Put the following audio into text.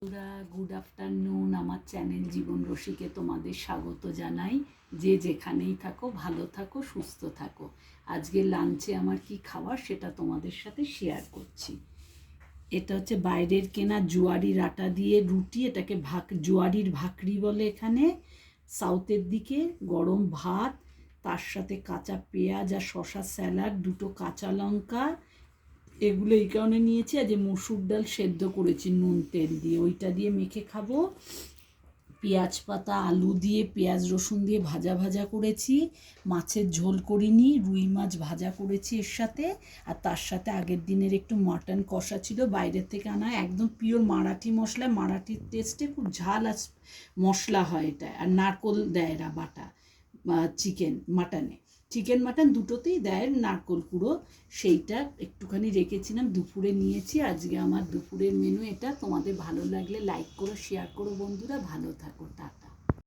বন্ধুরা, good afternoon. আমার channel জীবন রসিকে তোমাদের স্বাগত জানাই। যে যেখানেই থাকো ভালো থাকো, সুস্থ থাকো। আজকে লাঞ্চে আমার কি খাবার সেটা তোমাদের সাথে শেয়ার করছি। এটা হচ্ছে বাইরের কেনা জোয়ারির আটা দিয়ে রুটি, এটাকে জোয়ারির ভাকরি বলে এখানে। সাউথের দিকে গরম ভাত, তার সাথে কাঁচা পেঁয়াজ আর শশা স্যালাড, দুটো কাঁচা লঙ্কা, এগুলো এই কারণে নিয়েছি। আজ মসুর ডাল সেদ্ধ করেছি নুন তেল দিয়ে, ওইটা দিয়ে মেখে খাবো। পেঁয়াজ পাতা আলু দিয়ে পেঁয়াজ রসুন দিয়ে ভাজা ভাজা করেছি। মাছের ঝোল করিনি, রুই মাছ ভাজা করেছি এর সাথে। আর তার সাথে আগের দিনের একটু মাটন কষা ছিল বাইরের থেকে আনা, একদম পিওর মারাঠি মশলা। মারাঠির টেস্টে খুব ঝাল আর মশলা হয় এটা। আর নারকোল দেয় এরা বাটা চিকেন মাটন দুটোতেই দেয় নারকোল কুড়ো। সেইটা একটুখানি রেখেছিলাম, দুপুরে নিয়েছি। আজকে আমার দুপুরের মেনু এটা। তোমাদের ভালো লাগলে লাইক করো, শেয়ার করো বন্ধুরা। ভালো থাকো, টাটা।